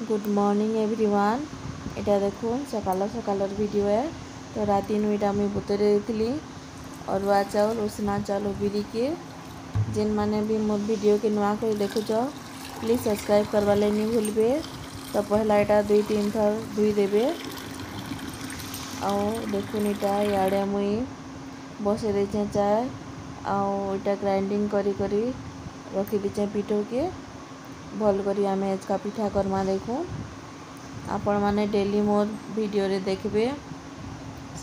Good morning everyone. इटा देखुन सकाल सकाल वीडियो है। तो राति नुईटा मुई बुतरे देती अरुआ चाउल उषना चाउल बिरी के जेन माने भी मोर वीडियो के नुआ कर देखुच प्लीज सब्सक्राइब करवा नहीं भूलबे। तो पहला इटा 2-3 थर धुई देबे। आउ देखुन इटा याडे मुई बसे देचे चाय आउ इटा ग्राइंडिंग करी करी रखी देचे पिठो के भल करी आमे एजका पिठा करमा। देखू आपण माने डेली मोर वीडियो रे देखबे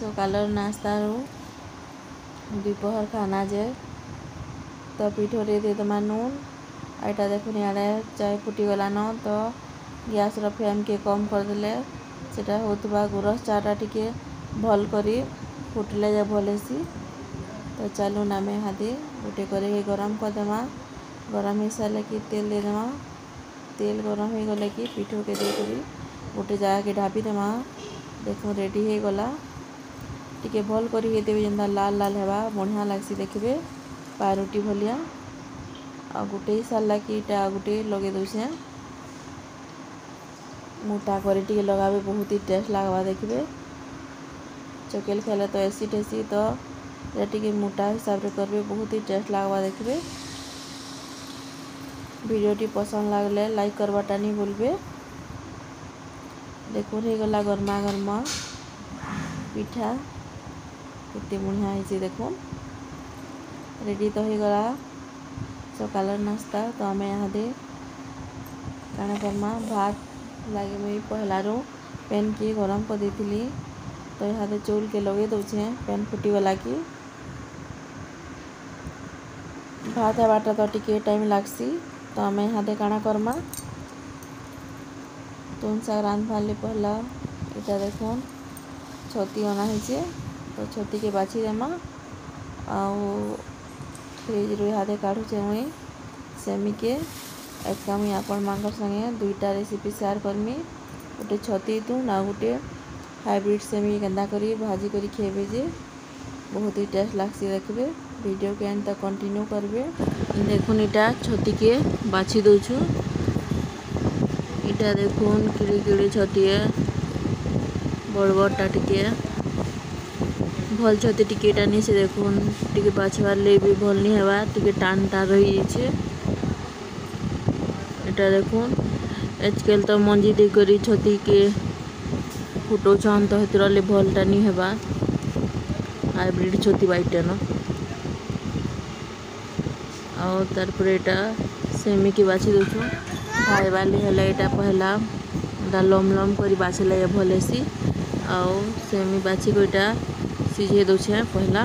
सकाल नाश्ता दोपहर खाना जे तो पिठो रे दे दमा नून। एटा देखुन याडे चाय फुटी गला न तो गैस रो फ्लेम के कम कर देले सेटा होतबा गुरस चाटा टिके भल करी फुटले जे भलेसी। तो चलू नामे हादे गोटे करे गरम कर देमा। गरम हो सारे कि तेल दे देमा। तेल गरम हो गले कि पिठो के दे करी गोटे जगह के ढापी देमा। देखो रेडी हो गला टिके भल करी हे देबे जेंदा लाल लाल हेबा बढ़िया लागसी देखबे पारुटी भलिया। आ गोटे ही सारला कि इटा गोटे लगे दोछे मोटा करे टिके लगाबे बहुत ही टेस्ट लागबा देखबे। चकेल खेले तो एसिड हेसी तो टिके मोटा हिसाब रे करबे बहुत ही टेस्ट लागबा देखबे। वीडियोटी पसंद लागले लाइक करवाटा नहीं भूलबे। देखो हो गला गरमा गरमा पिठा कितने बढ़िया है देखो रेडी तो हो गला सकाल नाश्ता। तो आम यहाँ दे काना करमा भात लगे मुई पहला रो पैन के गरम कर देती। तो यहाँ दे चौल के लगे दौचे पैन फुटी गला कि भात हेबाटा तो टिके टाइम लागसी। तो आम यहाँ दे काना करमा तुन शाग रांधवाले पहला इटा देखो छती अना है तो छती के बाछी देमा। आउ फ्रिज रू यहाँ काढ़ुचे मुई सेमी के एका मुई आपण मांकर संगे दुईटा रेसिपी शेयर करमी। गोटे छती तू ना गोटे हाइब्रिड सेमी केंदा करी भाजी करी खेबे जे बहुत ही टेस्ट लागसी देखबे। वीडियो के एंड तक कंटिन्यू करबे। देखुन इटा छती के बाछी दौछु इटा देखुन किड़ी किड़ी छती है बड़ बड़टा टिके भल छती टिके इटा नहीं से देखुन टिके बाछवार ले भी भल नहीं हेबा टिके टान टान रही जाइए। इटा देखुन आजकल तो मंजी दे करी छती के फुटोछन तो हेतिर ले भलटा नहीं हेबा हाइब्रिड छती बाइटा न। और तारपर इटा सेमी की बाछी दौछु खाइबाली हेले इटा पहला दा लम लम करी बाछले भलेसी। आउ सेमी बाछी को इटा सिझे दौछे पहला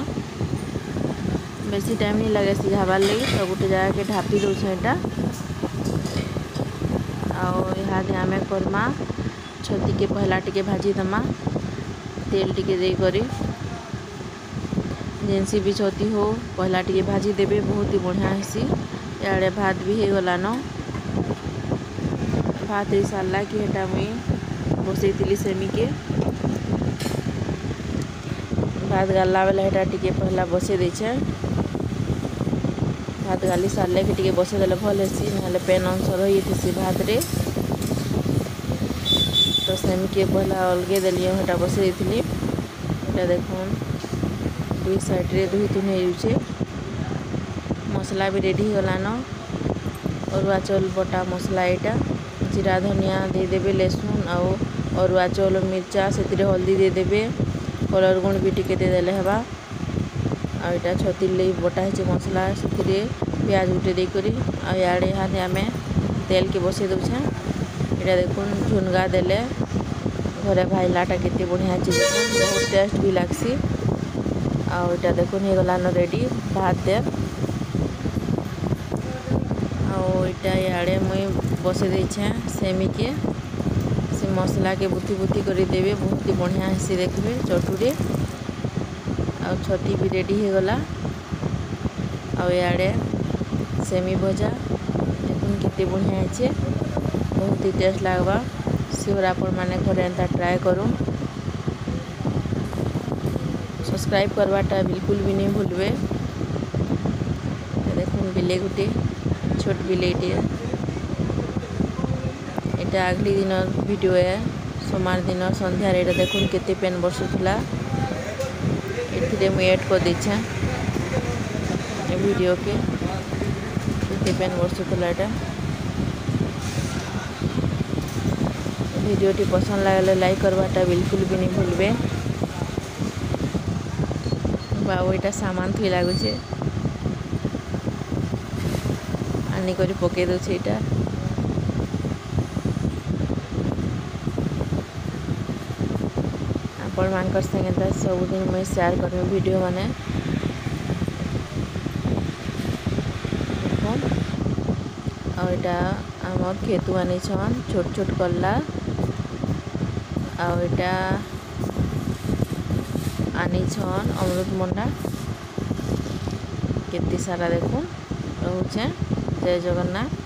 बेसी टाइम नहीं लगे सिझाबार लगी। तो गोटे जगह के ढापी दौछे इटा आउ यहाँ दे आमे करमा छती के पहला टिके भाजी दमा तेल टिके दे करी जेनसी भी छती हो पहला टिके भाजी देबे बहुत ही बढ़िया हेसी। याडे भात भी हो गला न भात हो सारला कि हेटा मुई बसैती सेमी के भात गाला बेला हेटा टिके पहला बसे देछे। भात गाली सारले कि टिके बसे देले भल हेसी नहले पेन अंश रही थी भात रे। तो सेमी के पहला अलगे देलिए हेटा बसे देती। एटा देखुन दुई साइड रे दुई तुन हो मसला भी रेडी गला न अरुआ चाउल बटा मसला एटा जीरा धनिया दे देबे लहसुन आउ अरुआ चाउल मिर्चा से हल्दी दे देबे कलर गुण भी टिके दे देले हेबा। आ एटा छती ले बटा है मसला से प्याज गुटे दे करी आ याडे यहाँ आमे तेल के बसे दौछे। एटा देखुन झुनगा देले घरे भाईलाटा केते बढ़िया देखुन बहुत टेस्ट भी लागसी। आउ इटा देखुन हो गला न रेडी भात दे आउ इटा याडे मुई बसे देछे सेमी के से मसला के बुती बुती करी देबे बहुत ही बढ़िया हेसी देखबे चटुरे। आउ छती भी रेडी हो गला आउ याडे सेमी भजा देखुन केते बढ़िया है बहुत ही टेस्ट लागबा। सिवर आपण माने घरे एंता ट्राए करूँ। सब्सक्राइब करवाटा बिल्कुल भी नहीं भूलबे। देखुन बिले गुटे छोट बिलेटे एटा अगली दिन वीडियो है सोमवार दिन संध्यार एटा देखुन केते पेन बसुला एथिरे मु ऐड कर देछे वीडियो के केते पेन बसुला एटा वीडियो टी पसंद लागले लाइक करवाटा बिल्कुल भी नहीं भूलबे बाबू एटा सामान थी लागुचे आनी करी पके दोछे एटा आपण मानकर संगे सब दिन मैं शेयर करबे वीडियो माने और एटा आमर खेतु आनी छन छोट छोट कल्ला और एटा आनी छन अमृतभंडा केते सारा देखो रोचे जय जगन्नाथ।